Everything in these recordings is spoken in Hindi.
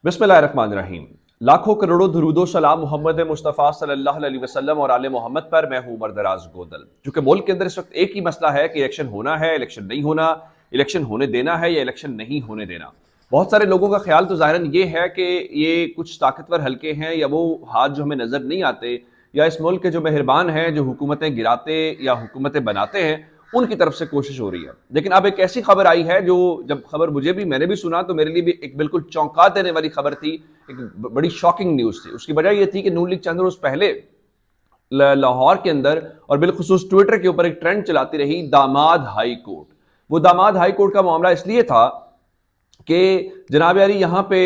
बिस्मिल्लाहिर्रहमानिर्रहीम। लाखों करोड़ों दुरूदो सलाम मोहम्मद मुस्तफ़ा सल्लल्लाहु अलैहि वसल्लम और आले मोहम्मद पर। मैं हूं उमर दराज गोदल। चूंकि मुल्क के अंदर इस वक्त एक ही मसला है कि इलेक्शन होना है, इलेक्शन नहीं होना, इलेक्शन होने देना है या इलेक्शन नहीं होने देना। बहुत सारे लोगों का ख्याल तो ज़ाहिरन ये है कि ये कुछ ताकतवर हल्के हैं या वो हाथ जो हमें नज़र नहीं आते, या इस मुल्क के जो मेहरबान हैं, जो हुकूमतें गिराते या हुकूमतें बनाते हैं, उनकी तरफ से कोशिश हो रही है। लेकिन अब एक ऐसी खबर आई है जो, जब खबर मैंने भी सुना तो मेरे लिए भी एक बिल्कुल चौंका देने वाली खबर थी। एक बड़ी शॉकिंग न्यूज़ थी। उसकी वजह यह थी कि नून लीग चंद रोज पहले लाहौर के अंदर और बिलखुसूस ट्विटर के ऊपर एक ट्रेंड चलाती रही, दामाद हाई कोर्ट। वो दामाद हाई कोर्ट का मामला इसलिए था कि जनाब अली यहाँ पे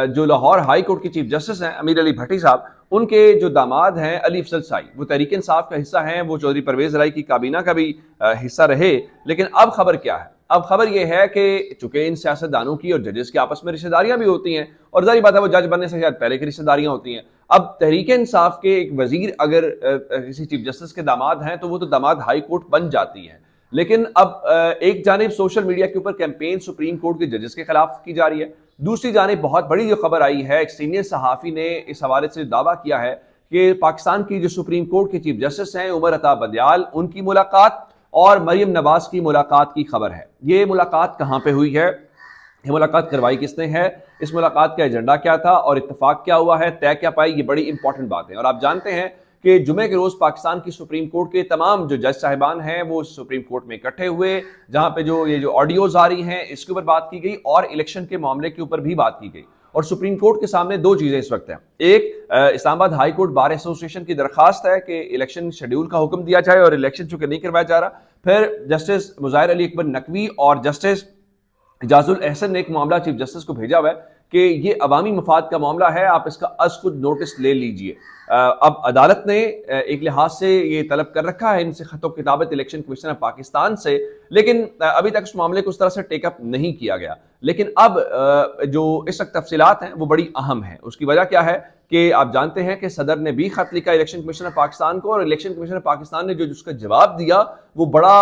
जो लाहौर हाई कोर्ट के चीफ जस्टिस हैं अमीर अली भट्टी साहब, उनके जो दामाद हैं अली अफजल साई, वो तहरीक इंसाफ का हिस्सा हैं, वो चौधरी परवेज राय की काबीना का भी हिस्सा रहे। लेकिन अब खबर क्या है? अब खबर यह है कि चूंकि इन सियासतदानों की और जजेस की आपस में रिश्तेदारियां भी होती हैं, और जारी बात है वो जज बनने से शायद पहले की रिश्तेदारियां होती हैं। अब तहरीक इंसाफ के एक वजीर अगर किसी चीफ जस्टिस के दामाद हैं तो वो तो दामाद हाई कोर्ट बन जाती है। लेकिन अब एक जानिब सोशल मीडिया के ऊपर कैंपेन सुप्रीम कोर्ट के जजेस के खिलाफ की जा रही है, दूसरी जानिब बहुत बड़ी जो खबर आई है, एक सीनियर सहाफ़ी ने इस हवाले से दावा किया है कि पाकिस्तान की जो सुप्रीम कोर्ट के चीफ जस्टिस हैं उमर अता बंदियाल, उनकी मुलाकात और मरियम नवाज की मुलाकात की खबर है। ये मुलाकात कहाँ पे हुई है, ये मुलाकात करवाई किसने है, इस मुलाकात का एजेंडा क्या था और इत्तेफाक क्या हुआ है, तय क्या पाई, ये बड़ी इंपॉर्टेंट बात है। और आप जानते हैं कि जुमे के रोज पाकिस्तान की सुप्रीम कोर्ट के तमाम जो जज साहिबान हैं वो सुप्रीम कोर्ट में इकट्ठे हुए, जहां पे जो ऑडियोज आ रही हैं इसके ऊपर बात की गई और इलेक्शन के मामले के ऊपर भी बात की गई। और सुप्रीम कोर्ट के सामने दो चीजें इस वक्त हैं। एक, Islamabad high court bar association की दरखास्त है कि इलेक्शन शेड्यूल का हुक्म दिया जाए और इलेक्शन चूंकि नहीं करवाया जा रहा। फिर जस्टिस मुजाहिर अली अकबर नकवी और जस्टिस इजाजुल एहसन ने एक मामला चीफ जस्टिस को भेजा हुआ है कि ये अवामी मफाद का मामला है, आप इसका अज खुद नोटिस ले लीजिए। अब अदालत ने एक लिहाज से ये तलब कर रखा है इनसे खतो किताबत इलेक्शन कमीशन पाकिस्तान से, लेकिन अभी तक उस मामले को उस तरह से टेकअप नहीं किया गया। लेकिन अब जो इस वक्त तफसीलात हैं वो बड़ी अहम है। उसकी वजह क्या है कि आप जानते हैं कि सदर ने भी खत लिखा इलेक्शन कमीशन पाकिस्तान को, और इलेक्शन कमीशन पाकिस्तान ने जो उसका जवाब दिया वो बड़ा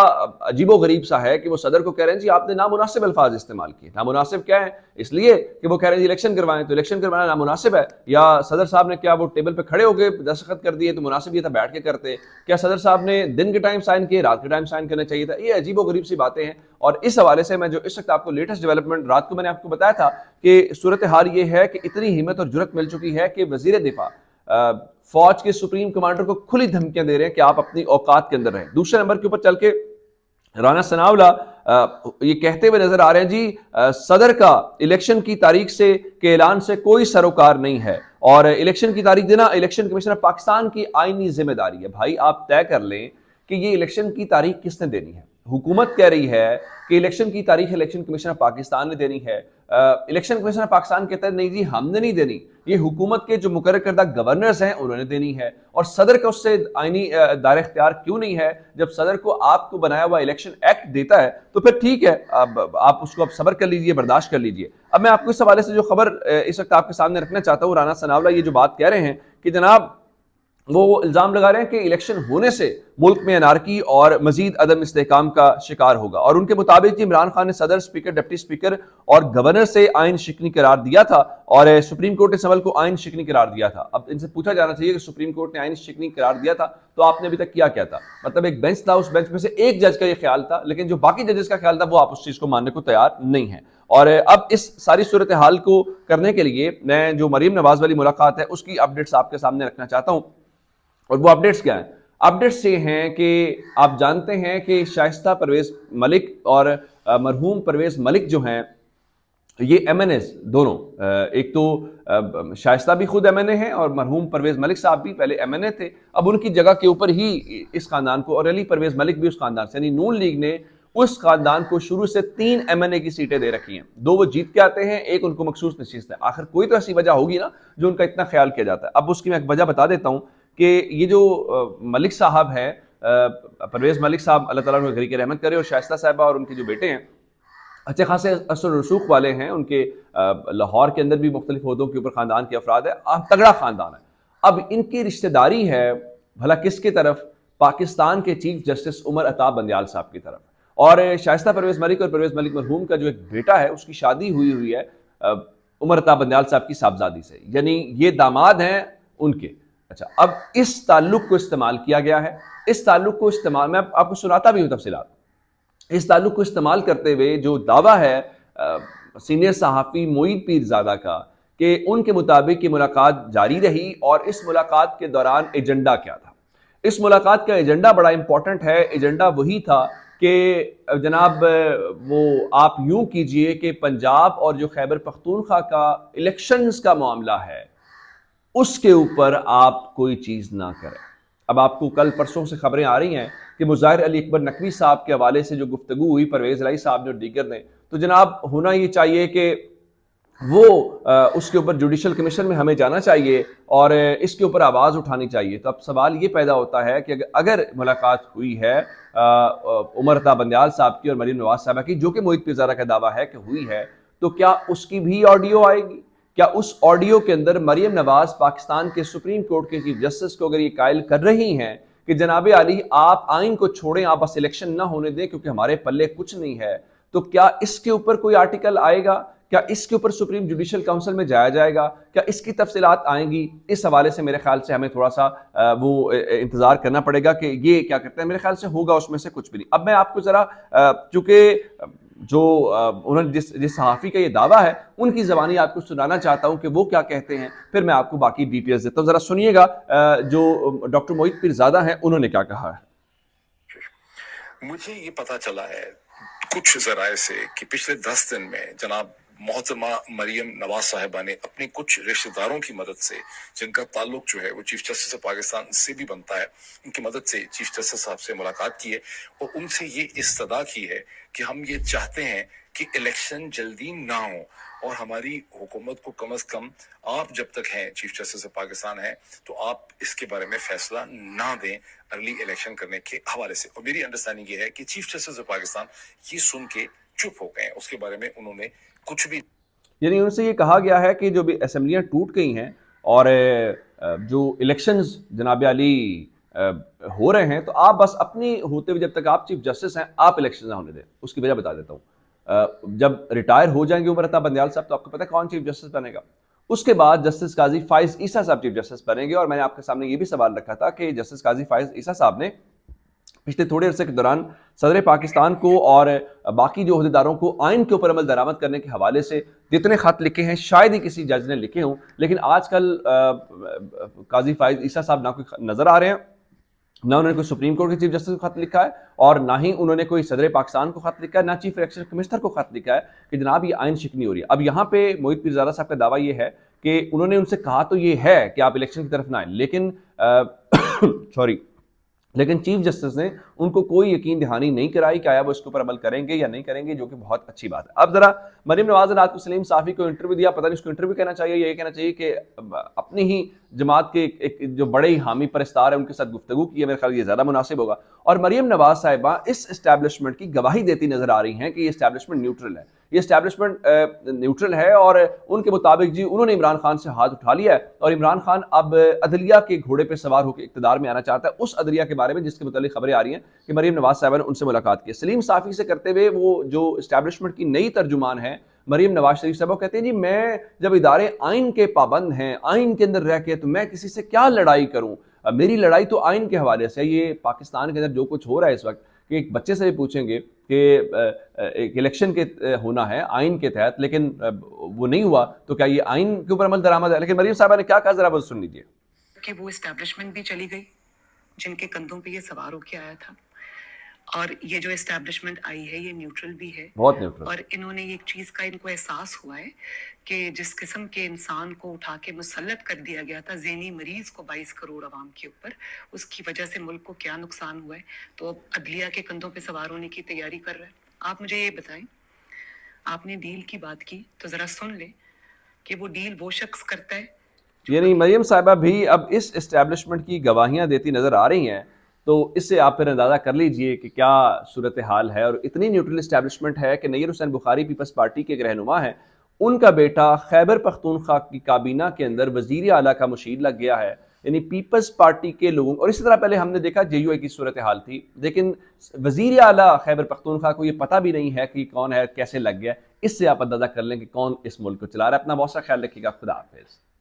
अजीबो गरीब सा है कि वो सदर को कह रहे हैं जी आपने नामुनासिब अल्फाज इस्तेमाल किए। नामुनासिब क्या है? इसलिए कि वो कह रहे हैं इलेक्शन करवाएं, तो इलेक्शन करवाना नामुनासिब है? या सदर साहब ने क्या वो टेबल पे खड़े होकर दस्तखत कर दिए तो मुनासिब ये था बैठ के करते? क्या सदर साहब ने दिन के टाइम साइन किए, रात के टाइम साइन करना चाहिए था? ये अजीबो गरीब सी बातें हैं। और इस हवाले से मैं जो इस वक्त आपको लेटेस्ट डेवलपमेंट, रात को मैंने आपको बताया था कि सूरत हाल ये है कि इतनी हिम्मत और जुर्रत मिल चुकी है कि वजीर दिफा फौज के सुप्रीम कमांडर को खुली धमकियां दे रहे हैं कि आप अपनी औकात के अंदर रहें। दूसरे नंबर के ऊपर चल के राना सनावला ये कहते हुए नजर आ रहे हैं जी सदर का इलेक्शन की तारीख से के ऐलान से कोई सरोकार नहीं है और इलेक्शन की तारीख देना इलेक्शन कमीशन पाकिस्तान की आईनी जिम्मेदारी है। भाई आप तय कर लें कि ये इलेक्शन की तारीख किसने देनी है। हुकूमत कह रही है कि इलेक्शन की तारीख इलेक्शन कमीशन पाकिस्तान ने देनी है। इलेक्शन कमीशन पाकिस्तान कहता है नहीं जी हमने नहीं देनी, ये हुकूमत के जो मुकर्रर करदा गवर्नर्स हैं उन्होंने देनी है। और सदर का उससे आईनी दायरे इख्तियार क्यों नहीं है? जब सदर को आपको बनाया हुआ इलेक्शन एक्ट देता है तो फिर ठीक है, आप उसको अब सब्र कर लीजिए, बर्दाश्त कर लीजिए। अब मैं आपको इस हवाले से जो खबर इस वक्त आपके सामने रखना चाहता हूँ, राना सनावला ये जो बात कह रहे हैं कि जनाब वो इल्जाम लगा रहे हैं कि इलेक्शन होने से मुल्क में अनारकी और मजीद अदम इस्तेहकाम का शिकार होगा। और उनके मुताबिक इमरान खान ने सदर, स्पीकर, डिप्टी स्पीकर और गवर्नर से आइन शिकनी करार दिया था और सुप्रीम कोर्ट ने इस अमल को आइन शिकनी करार दिया था। अब इनसे पूछा जाना चाहिए कि सुप्रीम कोर्ट ने आइन शिकनी करार दिया था तो आपने अभी तक किया क्या था? मतलब एक बेंच था, उस बेंच में से एक जज का यह ख्याल था, लेकिन जो बाकी जजेस का ख्याल था वो आप उस चीज को मानने को तैयार नहीं है। और अब इस सारी सूरत हाल को करने के लिए मैं जो मरीम नवाज वाली मुलाकात है उसकी अपडेट्स आपके सामने रखना चाहता हूं। और वो अपडेट्स क्या हैं? अपडेट्स ये हैं कि आप जानते हैं कि शाइस्ता परवेज मलिक और मरहूम परवेज मलिक जो हैं ये एमएनएस दोनों, एक तो शाइस्ता भी खुद एमएनए हैं और मरहूम परवेज मलिक साहब भी पहले एमएनए थे। अब उनकी जगह के ऊपर ही इस खानदान को, और अली परवेज मलिक भी उस खानदान से, यानी नून लीग ने उस खानदान को शुरू से 3 एमएनए की सीटें दे रखी हैं। 2 वो जीत के आते हैं, एक उनको मखसूस नशीस्त है। आखिर कोई तो ऐसी वजह होगी ना जो उनका इतना ख्याल किया जाता है। अब उसकी मैं एक वजह बता देता हूँ कि ये जो मलिक साहब हैं, परवेज मलिक साहब अल्लाह ताला उन्हें गरीक रहमत करे, और शाइस्ता साहिबा और उनके जो बेटे हैं अच्छे खासे असर रसूख वाले हैं। उनके लाहौर के अंदर भी मुख्तलिफ ओहदों के ऊपर खानदान के अफराद है, तगड़ा खानदान है। अब इनकी रिश्तेदारी है भला किसकी तरफ? पाकिस्तान के चीफ जस्टिस उमर अता बंदियाल साहब की तरफ। और शाइस्ता परवेज मलिक और परवेज मलिक मरहूम का जो एक बेटा है उसकी शादी हुई है उमर अता बंदयाल साहब की साहबजादी से, यानी ये दामाद हैं उनके। अच्छा, अब इस ताल्लुक को इस्तेमाल किया गया है। इस ताल्लुक को इस्तेमाल, मैं आपको सुनाता भी हूं तफसीलात। इस ताल्लुक को इस्तेमाल करते हुए जो दावा है सीनियर सहाफ़ी मोईद पीरज़ादा का, कि उनके मुताबिक ये मुलाकात जारी रही और इस मुलाकात के दौरान एजेंडा क्या था। इस मुलाकात का एजेंडा बड़ा इंपॉर्टेंट है। एजेंडा वही था कि जनाब, वो आप यूं कीजिए कि पंजाब और जो खैबर पख्तूनख्वा का इलेक्शंस का मामला है उसके ऊपर आप कोई चीज़ ना करें। अब आपको कल परसों से खबरें आ रही हैं कि मुज़ाहिर अली अकबर नकवी साहब के हवाले से जो गुफ्तगू हुई परवेज़ इलाही साहब ने और दीगर ने, तो जनाब होना ये चाहिए कि वो उसके ऊपर जुडिशल कमीशन में हमें जाना चाहिए और इसके ऊपर आवाज़ उठानी चाहिए। तो अब सवाल ये पैदा होता है कि अगर मुलाकात हुई है उमर अता बंदयाल साहब की और मरीम नवाज साहबा की, जो कि मोहित पीरज़ादा का दावा है कि हुई है, तो क्या उसकी भी ऑडियो आएगी? क्या उस ऑडियो के अंदर मरियम नवाज पाकिस्तान के सुप्रीम कोर्ट के चीफ जस्टिस को अगर ये कायल कर रही हैं कि जनाब आली आप आइन को छोड़ें, आप बस इलेक्शन ना होने दें क्योंकि हमारे पल्ले कुछ नहीं है, तो क्या इसके ऊपर कोई आर्टिकल आएगा? क्या इसके ऊपर सुप्रीम जुडिशल काउंसिल में जाया जाएगा? क्या इसकी तफसीलात आएंगी? इस हवाले से मेरे ख्याल से हमें थोड़ा सा वो इंतजार करना पड़ेगा कि ये क्या करते हैं। मेरे ख्याल से होगा उसमें से कुछ भी नहीं। अब मैं आपको जरा, चूंकि जो उन्होंने जिस सहाफ़ी का ये दावा है उनकी ज़बानी आपको सुनाना चाहता हूं कि वो क्या कहते हैं, फिर मैं आपको बाकी डिटेल्स देता हूं। जरा सुनिएगा जो डॉक्टर मोहित पीरज़ादा हैं उन्होंने क्या कहा है। मुझे ये पता चला है कुछ जराए से कि पिछले 10 दिन में जनाब मोहतरमा मरियम नवाज साहिबा ने अपने कुछ रिश्तेदारों की मदद से, जिनका ताल्लुक जो है वो चीफ जस्टिस ऑफ पाकिस्तान से भी बनता है, उनकी मदद से चीफ जस्टिस साहब से मुलाकात की है और उनसे ये इस्तदा की है कि हम ये चाहते हैं कि इलेक्शन जल्दी ना हो और हमारी हुकूमत को कम से कम आप जब तक हैं चीफ जस्टिस ऑफ पाकिस्तान हैं तो आप इसके बारे में फैसला ना दें अर्ली इलेक्शन करने के हवाले से। और मेरी अंडरस्टैंडिंग ये है कि चीफ जस्टिस ऑफ पाकिस्तान ये सुन के चुप हो गए हैं, उसके बारे में उन्होंने कुछ भी, यानी उनसे ये कहा गया है कि जो भी असेंबलियां टूट गई हैं और जो इलेक्शंस जनाब अली हो रहे हैं, तो आप बस अपनी होते हुए जब तक आप चीफ जस्टिस हैं आप इलेक्शन ना होने दें। उसकी वजह बता देता हूँ। जब रिटायर हो जाएंगे उमर अता बंदयाल साहब तो आपको पता है कौन चीफ जस्टिस बनेगा? उसके बाद जस्टिस काजी फाइज ईसा साहब चीफ जस्टिस बनेंगे। और मैंने आपके सामने ये भी सवाल रखा था कि जस्टिस काजी फाइज ईसा साहब ने पिछले थोड़े अरसे के दौरान सदर पाकिस्तान को और बाकी जो अहदेदारों को आइन के ऊपर अमल दरामद करने के हवाले से जितने खत लिखे हैं शायद ही किसी जज ने लिखे हों, लेकिन आजकल काजी फाइज ईसा साहब ना कोई नजर आ रहे हैं, ना उन्होंने कोई सुप्रीम कोर्ट के चीफ जस्टिस को खत लिखा है और ना ही उन्होंने कोई सदर पाकिस्तान को खत लिखा है, ना चीफ इलेक्शन कमिश्नर को खत लिखा है कि जनाब ये आइन शिकनी हो रही है। अब यहाँ पे मोहित पीरज़ादा साहब का दावा ये है कि उन्होंने उनसे कहा तो ये है कि आप इलेक्शन की तरफ ना आए, लेकिन लेकिन चीफ जस्टिस ने उनको कोई यकीन दहानी नहीं कराई कि आया वो इसके ऊपर अमल करेंगे या नहीं करेंगे, जो कि बहुत अच्छी बात है। अब जरा मरीम नवाज ने रात को सलीम साफ़ी को इंटरव्यू दिया, पता नहीं उसको इंटरव्यू कहना चाहिए, ये कहना चाहिए कि अपनी ही जमात के एक जो बड़े ही हामी परस्तार है उनके साथ गुफ्तगू की है, मेरे ख्याल ये ज़्यादा मुनासिब होगा। और मरीम नवाज साहिबा इस इस्टेब्लिशमेंट की गवाही देती नजर आ रही हैं कि ये इस्टेब्लिशमेंट न्यूट्रल है, ये इस्टेब्लिशमेंट न्यूट्रल है और उनके मुताबिक जी उन्होंने इमरान खान से हाथ उठा लिया है और इमरान खान अब अदलिया के घोड़े पर सवार होकर इक़्तिदार में आना चाहता है, उस अदलिया के बारे में जिसके मुतालिक खबरें आ रही हैं कि मरीम नवाज साहिबा ने उनसे मुलाकात की। सलीम साफ़ी से करते हुए वो जो इस्टेब्लिशमेंट की नई तर्जुमान है मरीम नवाज शरीफ साहब कहते हैं जी मैं जब इदारे आइन के पाबंद हैं, आइन के अंदर रह के, तो मैं किसी से क्या लड़ाई करूं, मेरी लड़ाई तो आइन के हवाले से। ये पाकिस्तान के अंदर जो कुछ हो रहा है इस वक्त कि एक बच्चे से भी पूछेंगे कि एक इलेक्शन के होना है आइन के तहत, लेकिन वो नहीं हुआ, तो क्या ये आइन के ऊपर अमल दरामद है? लेकिन मरीम साहबा ने क्या कहा जरा वो सुन लीजिए। कि वो इस्टेब्लिशमेंट भी चली गई जिनके कंधों पे ये सवार होके आया था और ये जो एस्टैब्लिशमेंट आई है ये न्यूट्रल भी है, बहुत न्यूट्रल। और इन्होंने एक चीज़ का इनको एहसास हुआ है कि जिस किस्म के इंसान को उठा के मुसल्लत कर दिया गया था ज़हनी मरीज को 22 करोड़ आवाम के ऊपर, उसकी वजह से मुल्क को क्या नुकसान हुआ है, तो अब अदलिया के कंधों पे सवार होने की तैयारी कर रहा है। आप मुझे ये बताएं, आपने डील की बात की तो ज़रा सुन ले कि वो डील वो शख्स करता है। यानी मरियम साहिबा भी अब इस इस्टेब्लिशमेंट की गवाहियाँ देती नज़र आ रही हैं, तो इससे आप फिर अंदाज़ा कर लीजिए कि क्या सूरत हाल है। और इतनी न्यूट्रल इस्टेब्लिशमेंट है कि नैयर हुसैन बुखारी पीपल्स पार्टी के एक रहनुमा हैं, उनका बेटा खैबर पख्तूनख्वा की काबीना के अंदर वज़ीर आला का मुशीर लग गया है। यानी पीपल्स पार्टी के लोगों, और इसी तरह पहले हमने देखा JUI की सूरत हाल थी, लेकिन वजीर आला खैबर पख्तूनख्वा को ये पता भी नहीं है कि कौन है, कैसे लग गया। इससे आप अंदाजा कर लें कि कौन इस मुल्क को चला रहा है। अपना बहुत सा ख्याल रखिएगा। खुदा हाफिज।